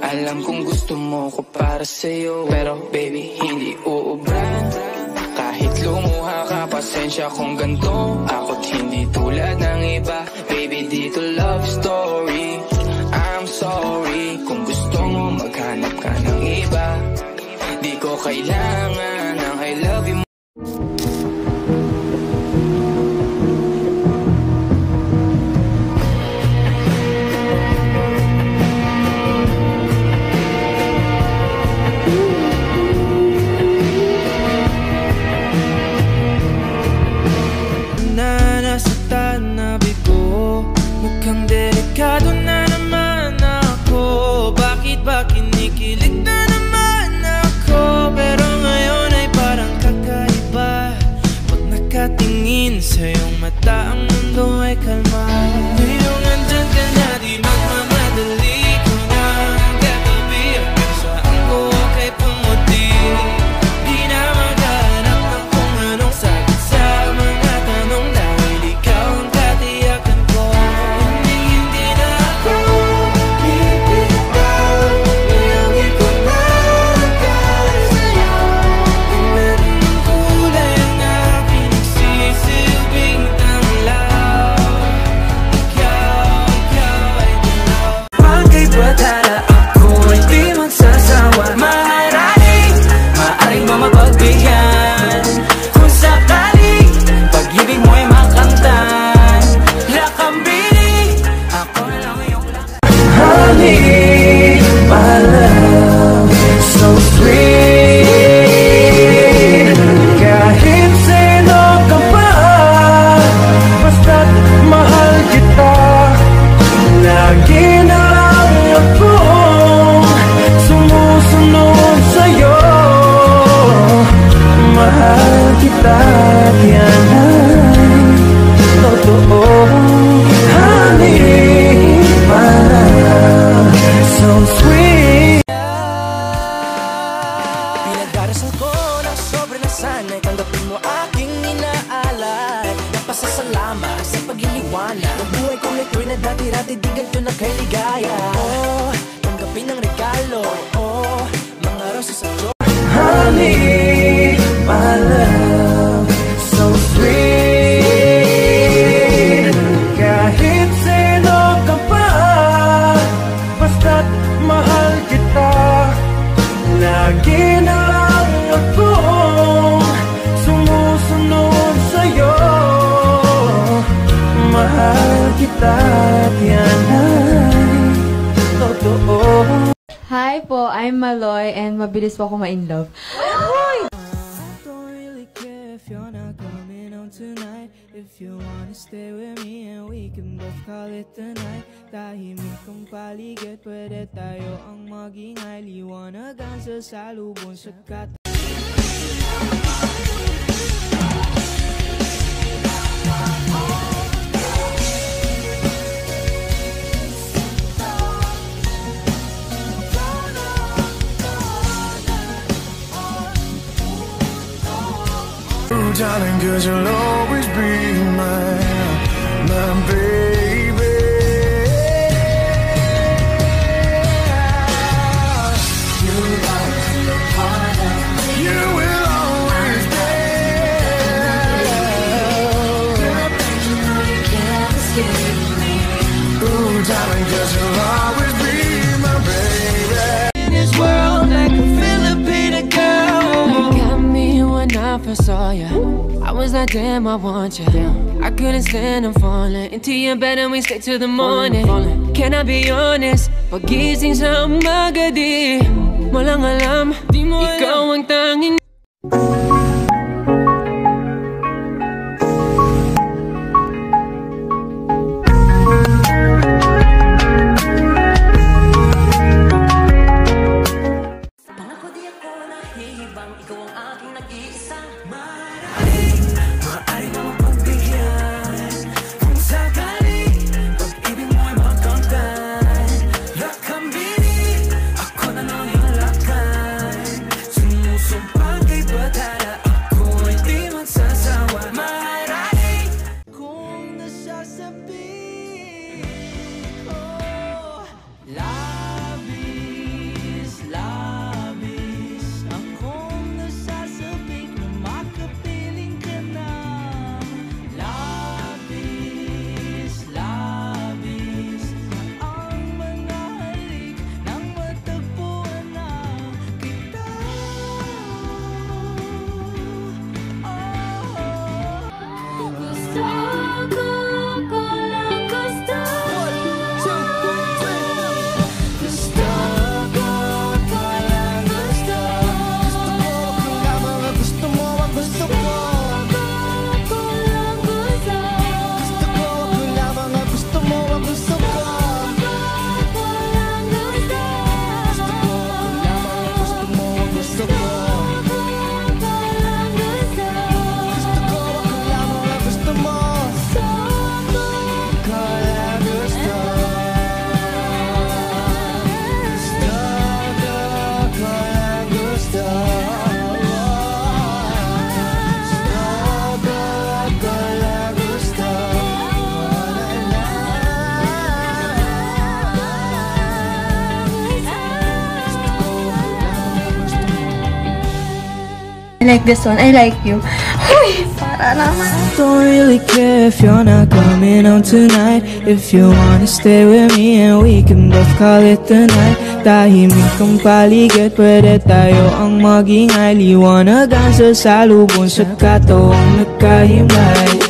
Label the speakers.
Speaker 1: Alam kong gusto mo ko para sa'yo, pero baby, hindi uubra. Kahit lumuha ka, pasensya kung ganto. Ako't hindi tulad ng iba. Baby, dito love story. I'm sorry kung gusto mo maghanap ka ng iba. Di ko kailangan ng I love you.
Speaker 2: Mukhang delikado na naman ako. Bakit ba kinikilig na naman ako? Pero ngayon ay parang kakaiba. Pag nakatingin sa iyong mata, ang mundo ay kalma. Ngayong nandyan ka na, di magmamadali ko na katabi. Hanggang saan ko kay pumuti. Di na maghanap ng kung anong sagot sa mga tanong, dahil ikaw ang katiyakan ko.
Speaker 3: Tara ako hindi magsasawa. Maaaring mo mapagbigyan. Kung sakali pag-ibig mo'y makamtan, lakambini ako lang yung honey, my love, so sweet. Kahit sino ka pa, basta't mahal kita. Lagi na sumusunod sa'yo, mahal kita, yan ay totoo. Honey, my love, so sweet. Pinag-arasal ko ng sobre na sana'y tanggapin mo aking inaalay. Napasasalamat sa pag-iniwanag ng buhay kong ito'y na dati-dati di ganito na kay ligaya. Oh, tanggapin ang regalo, oh, mga roses at joy. Honey, my love, so sweet. Kahit sino ka pa, basta't mahal kita. Lagi na lang akong sumusunod sa'yo. Mahal kita, yan ay totoo.
Speaker 4: Hi po, I'm Maloy and mabilis po ako ma-inlove.
Speaker 2: Don't really care if you're not coming home tonight. If you wanna stay with me and we can both call it the night. Tahimik ang paligid, pwede tayo ang magingay. Liwanag ang sasalubong sa kat.
Speaker 5: Darling, 'cause you'll always be mine, my baby. You will always be. Ooh, darling, 'cause you'll always be my baby.
Speaker 2: In this world like a Filipina girl,
Speaker 3: you got me when I first saw you. I was like, damn, I want you. I couldn't stand, I'm falling into your bed and we stay till the morning. Can I be honest? Pagising sa umaga di mo lang alam, ikaw ang tanging
Speaker 2: so
Speaker 4: like this one. I like you. Uy, para naman.
Speaker 2: Don't really care if you're not coming home tonight. If you wanna stay with me and we can both call it the night. Tahimik ang paligid, pwede tayo ang maging liwanagan sa salubong sa katawang nagkahimlay.